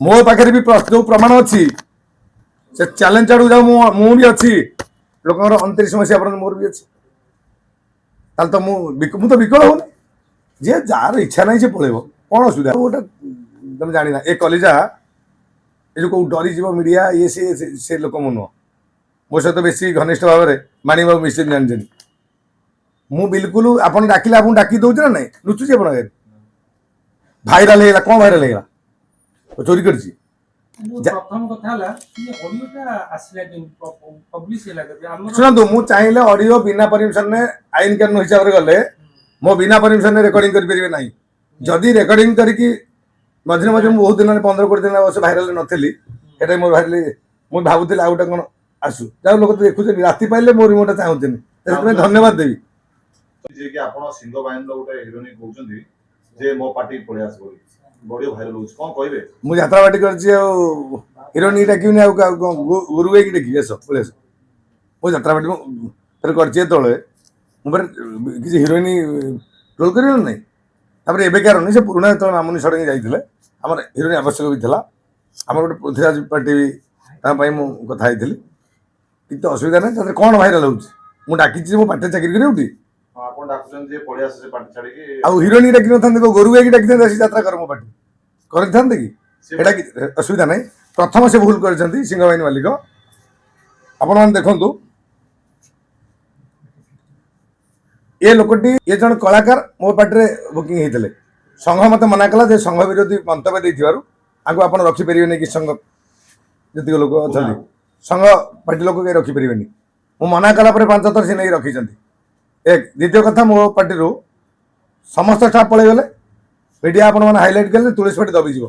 मो पाखे भी जो प्रमाण अच्छी से चैलेंज आड़ू जाऊ मु भी अच्छी लोकर 29 मसीहा पर्यटन मोर भी अच्छी तो मु तो विकल हो जी जार इच्छा नहीं से पड़े कौन असुविधा गोटे तुम जाना ए कलिजा ये जो डरी जीव मीडिया ये से लोक मु नुह मो सहित बेस घनिष्ठ भाव में माणी बाबू मिश्र जानते मु बिल्कुल आप डाकिले आप डाकी दौचे ना ना लुचुची आप भाइराल है कौन भाइराल है चोरी कर शुणु मु चाहिए ऑडियो बिना परमिशन ने आईन कानून हिसाब से गले मो बिना परमिशन ने रेकर्डिंग करें ना जदि रेकर्डिंग करके मझे मझे बहुत दिन 15-20 दिन वर्ष भाइराल नथली एटा मोर भाइराल मु भावुली आ गोटे कौन आसू जा लोक तो देखुचे राति पाइले मोर रिमोट चाहूँ धन्यवाद देवी जे कि आपण सिंह बाहिनी गोटे हिरोइन कहउछन्ती जे मो पार्टी पळे आस बोली बडियो भाइराल होछ कोन कहबे मु यात्रा बाटी करछि हिरोइन डाकिनी आ गुरु के डाकी एसो पळे मु यात्रा बाटी फिर करछि तळे मु पर किछि हिरोइन रोल करियो नै तापर एबे कार नै से पुराना तळे मामुनी सडंगी जाइथिले हमर हिरोइन आवश्यक भी थिला हमर गोटे पृथ्वीराज पार्टी ता पई मु कथा आइथिली कितो असुविधा नै तापर कोन भाइराल होछ मु डाकिछि मो पार्टी चाकरी करियो उठी आपण डाकुछन जे पळे आसे पार्टी छाडी के आ हिरोइन डाकी नथांते को गुरु के डाकी थांते यात्रा कर मो पार्टी कर थांते कि एटा कि असुविधा नै प्रथम से भूल करछन्ती सिंह बाहिनी मालिक आपण मान देखंतु ये लोकटी ये जन कलाकार मो पार्टी बुकिंग हेतले संघ मत मना कला जे संघ विरोधी मंतव्य देथिबारु आगु आपण रखि परिबे नै कि संघ जति लोक अछली संघ पार्टी लोक के रखि परिबे नै मो मना कला पर 5 थर से नै रखि जंती एक द्वितीय कथा मो पार्टी रो समस्त स्टाफ पळे गले मीडिया आपण माने हाइलाइट कले तुलसी पार्टी दबी जीवो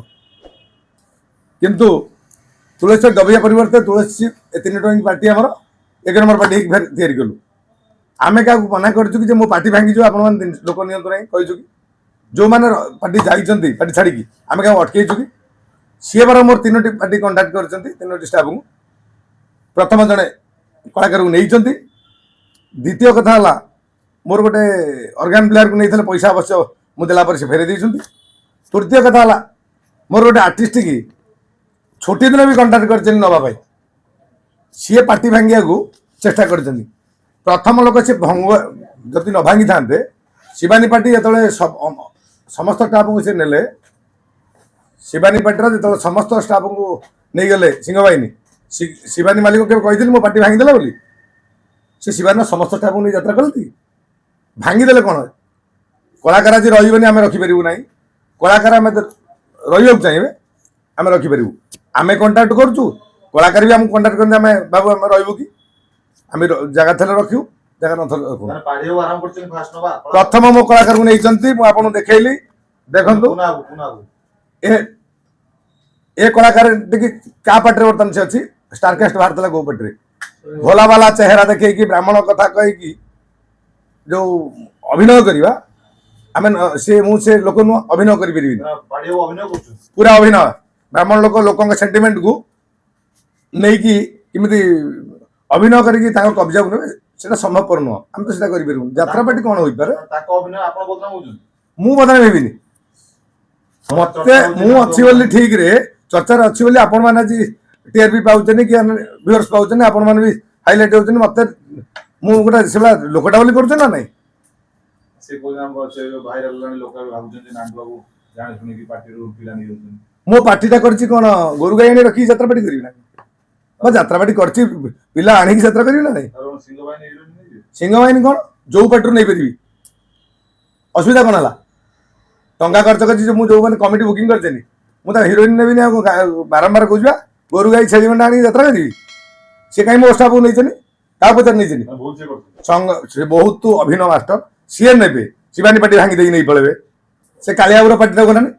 किंतु तुलसी दबिया परिवर्ते तुलसी 3 टंकी पार्टी हमर 1 नंबर पार्टी फेर तैयारी कलु आमे का मना करछु कि जे मो पार्टी भांगी जो आपण माने लोक नियंत्रण नहीं कहछु कि जो माने पार्टी जाइछन्ती पार्टी छाड़ी कि आमे का अटकेछु कि सी बार मोर 3टी पार्टी कांटेक्ट करछन्ती 3टी स्टाफ को प्रथम जने कलाकार को नैछन्ती द्वितीय कथा हला मोर गोटे ऑर्गन प्लेयर को नहीं पैसा अवश्य मुदेला पर से फेरे दी तृतीय कथा हला मोर गोटे आर्टिस्ट की छोटी दिन भी कंटाक्ट कर नवा सी पार्टी भांगिया को चेष्टा कर प्रथम लोक से भंग जदि न भांगी था शिवानी पार्टी जो समस्त स्टाफ को से नेले शिवानी पार्टी जो समस्त स्टाफ को नहीं गले सिंह बाहिनी शिवानी मालिक के कही मो पार्टी भांगीदेला बोली से शिवानी समस्त स्टाफ को नहीं यात्रा करती भांगीदेले कौन कलाकार आज रही आम रखिपारू ना कलाकार आम रहा चाहिए आम रखिपारू आम कंटाक्ट करुँ कलाकार भी आम कंटाक्ट कर बाबू आम रही कि आम जगह थे रखू जगह न प्रथम मो कलाकार को नहीं आपको देखली देखु ए कलाकार क्या पार्टी बर्तमान से अच्छी स्टारकास्ट बाहर गो पार्टी भोला वाला चेहरा देखी ब्राह्मण कथा कहीकि जो अभिनय करवा आम से लोक नुह अभिनय कर पूरा अभिनय ब्राह्मण लोक लोक सेंटिमेंट को नहीं कि किमिति अभिनय करके कब्जा को ने संभवपर नुह आम तो करूँ यात्रा पार्टी कौन हो पारे मु बदनाम हेबी मत मुझी बोली ठीक रे चर्चार अच्छी बोली आपण मैंने आज टीआरपी पाँच कि व्यूअर्स पाँच आपण मैंने भी हाइलाइट होते मत मु गोटे से लोकटा बोली करुचे ना नहीं मो पार्टीटा करछि कौन गोरु गाई आनी रखी यात्रा पार्टी करी ना मैं यात्रा पार्टी करछि पिला आनी यात्रा करी ना नहीं सिंह बाहिनी कौन जो पार्टी नहीं पारि असुविधा कौन है टंका खर्च कर जो मैंने कमिटी बुकिंग करते मुझे हिरोइन ने भी बारंबार कहूँ गोरु गाई छेली मेढ़ा आनी यात्रा करी सी कहीं मो स्टाफ नहीं क्या पचार नहीं संघ से बहुत अभिनव मास्टर सी ने शिवानी पार्टी भांगी देकी नहीं पड़े से कालियाबुर पार्टी गलानी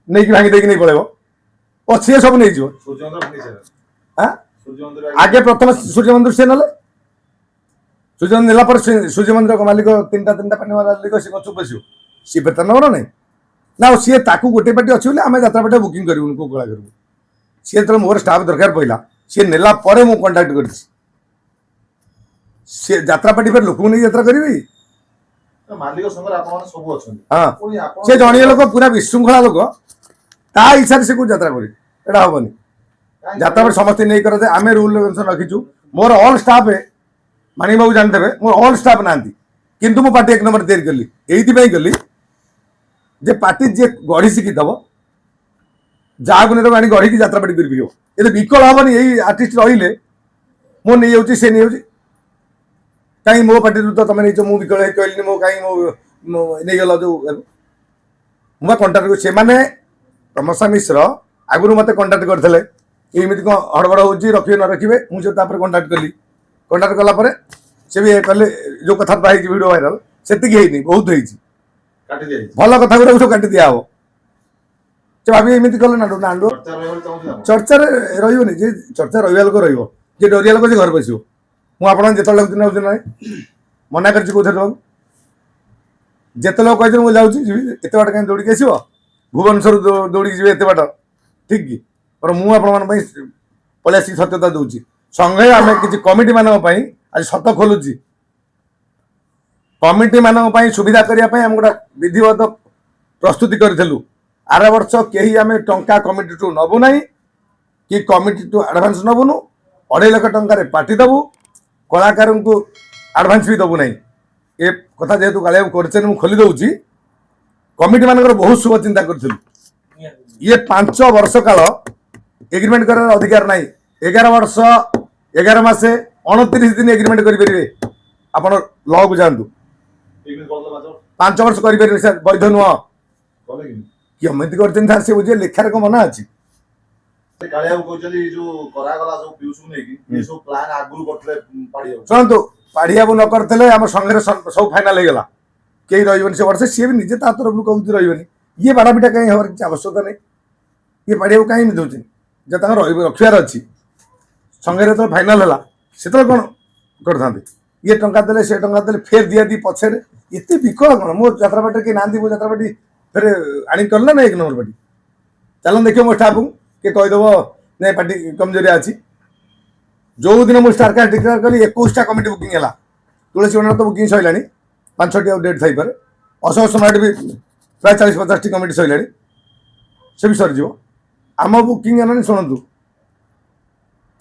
नहीं कि भांगी देकी नहीं पड़े और सी सब नहीं आगे प्रथम सूर्य मंदिर सी ना सूर्य मंदिर नेला सूर्य मंदिर मालिक 3टा पानी मालिक सी चुप बस सी बेतन नगर नहीं ना सी गोटे पार्टी अच्छी बोले आम यात्रा पार्टी बुकिंग करूँ को कला करूँ सी जो मोर स्टाफ दरकार पड़ा सी नेला मु कंटाक्ट कर यात्रा पार्टी फिर लोक नहीं यात्रा करी मालिक संगे आपण सब अछन हां से जणिया लोक पूरा विशृंखला लोक ता इच्छा से को यात्रा करी এটা হবনি যাত্রা বাড়ি ସମସ୍ତେ ନେଇ କରାଯାଏ ଆମେ ରୁଲ୍ ରେଗୁଲେସନ୍ ରଖିଛୁ ମୋର ଅଲ୍ ଷ୍ଟାଫ୍ ମାନିବାକୁ ଜାଣିଦେବେ ମୋର ଅଲ୍ ଷ୍ଟାଫ୍ ନାହାନ୍ତି କିନ୍ତୁ ମୁଁ ପାର୍ଟି 1 ନମ୍ବର ତିଆରି କଲି ଏଇଥିପାଇଁ କଲି ଯେ ପାର୍ଟି ଯିଏ ଗଢ଼ି ଶିଖିଥିବ ଯାହାକୁ ନେଇ ଆଣି ଗଢ଼ିକି ଯାତ୍ରା ପାର୍ଟି କରିପାରିବ ଏତେ ବିକଳ ହବନି ଏଇ ଆର୍ଟିଷ୍ଟ ରହିଲେ ମୁଁ ନେଇଯାଉଛି ସେ ନେଇଯାଉଛି କାହିଁ ମୋ ପାର୍ଟିରୁ ତ ତମେ ନେଇଛ ମୁଁ ବିକଳ ହେଇ କହିଲିନି ମୋ କାହିଁ ମୋ ନେଇଗଲ ଯୋଉ ମୁଁ ବା କଣ୍ଟାକ୍ଟ ସେମାନେ ତମସା ମିଶ୍ର ଆଗରୁ ମୋତେ କଣ୍ଟାକ୍ଟ କରିଥିଲେ ଏମିତି କ'ଣ ହଡ଼ବଡ଼ ହେଉଛି ରଖିବେ ନ ରଖିବେ ମୁଁ ସେ ତାପରେ କଣ୍ଟାକ୍ଟ କଲି କଣ୍ଟାକ୍ଟ କଲା ପରେ ସେ ବି କହିଲେ ଯୋଉ କଥାଟା ହେଇଛି ଭିଡ଼ିଓ ଭାଇରାଲ ସେତିକି ହେଇନି ବହୁତ ହେଇଛି କାଟି ଦିଆଯାଇଛି ଭଲ କଥା ଗୁଡ଼ାକୁ ସବୁ କାଟି ଦିଆହବ ସେ ଭାବି ଏମିତି କଲେ ନାଣ୍ଡୁ ନାଣ୍ଡୁ ଚର୍ଚ୍ଚା ରହିବାକୁ ଚାହୁଁଛନ୍ତି ଆପଣ? ଚର୍ଚ୍ଚାରେ ରହିବନି ଯେ ଚର୍ଚ୍ଚା ରହିବା ଲୋକ ରହିବ ଯିଏ ଡରିଆ ଲୋକ ସେ ଘରେ ବସିବ ମୁଁ ଆପଣଙ୍କୁ ଯେତେବେଳେ ଲାଗୁଛି ନେଉଛି ନାହିଁ ମନା କରିଛି କୋଉଥିରେ ଦେବାକୁ ଯେତେ ଲୋକ କହିଛନ୍ତି ମୁଁ ଯାଉଛି ଯିବି ଏତେ ବାଟ କାହିଁ ଦୌଡ଼ିକି ଆସିବ ଭୁବନେଶ୍ୱର ଦୌଡ଼ିକି ଯିବେ ଏତେ ବାଟ ଠିକ୍ କି ବରଂ ମୁଁ ଆପଣମାନଙ୍କ ପାଇଁ ପଳେଇ ଆସିକି ସତ୍ୟତା ଦେଉଛି ସଙ୍ଗେ ଆମେ କିଛି କମିଟି ମାନଙ୍କ ପାଇଁ ଆଜି ସତ ଖୋଲୁଛି କମିଟି ମାନଙ୍କ ପାଇଁ ସୁବିଧା କରିବା ପାଇଁ ଆମେ ଗୋଟେ ବିଧିବଦ୍ଧ ପ୍ରସ୍ତୁତି କରିଥିଲୁ ଆର ବର୍ଷ କେହି ଆମେ ଟଙ୍କା କମିଟିଠୁ ନେବୁ ନାହିଁ କି କମିଟିଠୁ ଆଡ଼ଭାନ୍ସ ନେବୁନୁ 2.5 ଲକ୍ଷ ଟଙ୍କାରେ ପାର୍ଟି ଦେବୁ କଳାକାରଙ୍କୁ ଆଡ଼ଭାନ୍ସ ବି ଦେବୁ ନାହିଁ ଏ କଥା ଯେହେତୁ କାଳିଆକୁ କରିଛନ୍ତି ମୁଁ ଖୋଲି ଦେଉଛି କମିଟି ମାନଙ୍କର ବହୁତ ଶୁଭ ଚିନ୍ତା କରିଥିଲୁ ଇଏ 5 ବର୍ଷ କାଳ ଏଗ୍ରିମେଣ୍ଟ କରିବାର ଅଧିକାର ନାହିଁ 11 ବର୍ଷ 11 ମାସେ 29 ଦିନ ଏଗ୍ରିମେଣ୍ଟ କରିପାରିବେ ଆପଣ ଲକୁ ଯାଆନ୍ତୁ ଏମିତି କରିଦେଲା ମାତ୍ର 5 ବର୍ଷ କରିପାରିବେ ସାର୍ ବୈଧ ନୁହଁ କଲେ କି କେମିତି କରିଛନ୍ତି ସାର୍ ସେ ବୁଝିବେ ଲେଖାରେ କ'ଣ ମନା ଅଛି ସେ କାଳିଆକୁ କହିଛନ୍ତି ଏଇ ଯୋଉ କରାଗଲା ସବୁ ପିୟୁଷକୁ ନେଇକି ଏ ସବୁ ପ୍ଲାନ୍ ଆଗରୁ କରିଥିଲେ ପାଡ଼ିବାକୁ ଶୁଣନ୍ତୁ ପାଢିଆକୁ ନ କରିଥିଲେ ଆମ ସଂଘରେ ସବୁ ଫାଇନାଲ ହେଇଗଲା କେହି ରହିବନି ସେ ବର୍ଷେ ସିଏ ବି ନିଜେ ତା ତରଫରୁ କହୁଛି ରହିବନି ଇଏ ବାଡ଼ାପିଟା କାହିଁ ହେବାର କିଛି ଆବଶ୍ୟକତା ନାହିଁ ଇଏ ପାଢିଆକୁ କାହିଁ ଦେଉଛନ୍ତି ଯେ ତାଙ୍କର ରଖିବାର ଅଛି ସଂଘରେ ଯେତେବେଳେ ଫାଇନାଲ ହେଲା ସେତେବେଳେ କ'ଣ କରିଥାନ୍ତେ ଇଏ ଟଙ୍କା ଦେଲେ ସେ ଟଙ୍କା ଦେଲେ ଫେର ଦିଆଦି ପଛରେ ଏତେ ବିକଳ କ'ଣ ମୋ ଯାତ୍ରା ପାର୍ଟିରେ କେହି ନାହାନ୍ତି ମୋ ଯାତ୍ରା ପାର୍ଟି ଫେରେ ଆଣିକି କଲେ ନା 1 ନମ୍ବର ପାର୍ଟି ଚାଲନ୍ତୁ ଦେଖିବ ମୋ ଷ୍ଟାଫକୁ କିଏ କହିଦେବ ନାଇଁ ପାର୍ଟି କମଜୋରିଆ ଅଛି ଯୋଉ ଦିନ ମୁଁ ଷ୍ଟାର କାଷ୍ଟ ଡିକ୍ଲେୟାର କଲି 21ଟା କମିଟି ବୁକିଂ ହେଲା ତୁଳସୀ ବଣରେ ତ ବୁକିଂ ସରିଲାଣି 5-6ଟି ଆଉ ଡେଟ୍ ଥାଇପାରେ ଅଶୋକ ସମ୍ରାଟ ବି ପ୍ରାୟ 40-50ଟି କମିଟି ସରିଲାଣି ସେ ବି ସରିଯିବ ଆମ ବୁକିଂ ହେଲାଣି ଶୁଣନ୍ତୁ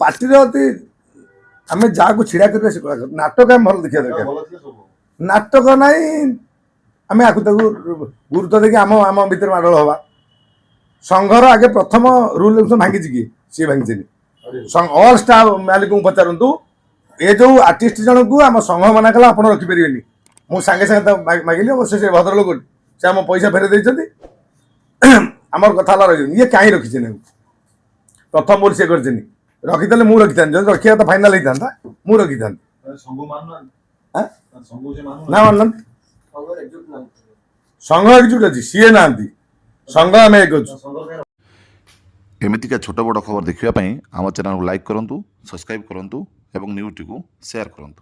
ପାର୍ଟିରେ ଅତି ଆମେ ଯାହାକୁ ଛିଡ଼ା କରିବା ସେ କଳାକାର ନାଟକ ଆମେ ଭଲ ଦେଖିବା ଦରକାର ଭଲ ଥିଲେ ସବୁ ନାଟକ ନାହିଁ ଆମେ ଆକୁ ତାକୁ ଗୁରୁତ୍ୱ ଦେଇକି ଆମ ଭିତରେ ମାଡ଼ଳ ହବା ସଂଘର ଆଗେ ପ୍ରଥମ ରୁଲ୍ ରେଗୁଲେସନ୍ ଭାଙ୍ଗିଛି କିଏ ସିଏ ଭାଙ୍ଗିଛନ୍ତି ଅଲ୍ ଷ୍ଟାଫ୍ ମାଲିକଙ୍କୁ ପଚାରନ୍ତୁ ଏ ଯୋଉ ଆର୍ଟିଷ୍ଟ ଜଣକୁ ଆମ ସଂଘ ମନା କଲା ଆପଣ ରଖିପାରିବେନି ମୁଁ ସାଙ୍ଗେ ସାଙ୍ଗେ ମାଗିଲି ଅବଶ୍ୟ ସେ ଭଦ୍ରଲୋକ ସେ ଆମ ପଇସା ଫେରେଇ ଦେଇଛନ୍ତି ଆମର କଥା ହେଲା ରହିଛନ୍ତି ଇଏ କାହିଁ ରଖିଛନ୍ତି ପ୍ରଥମ ଭୁଲ ସେ କରିଛନ୍ତି ରଖିଦେଲେ ମୁଁ ରଖିଥାନ୍ତି ଯଦି ରଖିବା ତ ଫାଇନାଲ ହେଇଥାନ୍ତା ମୁଁ ରଖିଥାନ୍ତି ସଂଘ ମାନୁନାହାନ୍ତି ଆଁ? ସଂଘ ସେ ନା ମାନୁନାହାନ୍ତି ମାନୁନାହାନ୍ତି ସଂଘ ଏକଜୁଟ ଅଛି ସିଏ ନାହାନ୍ତି ସଂଘ ଆମେ ଏକ ଅଛୁ ସଂଘ କାଇଁ ଏମିତିକା ଛୋଟ ବଡ଼ ଖବର ଦେଖିବା ପାଇଁ ଆମ ଚ୍ୟାନେଲକୁ ଲାଇକ୍ କରନ୍ତୁ ସବସ୍କ୍ରାଇବ୍ କରନ୍ତୁ ଏବଂ ନ୍ୟୁଜ୍ଟିକୁ ସେୟାର କରନ୍ତୁ।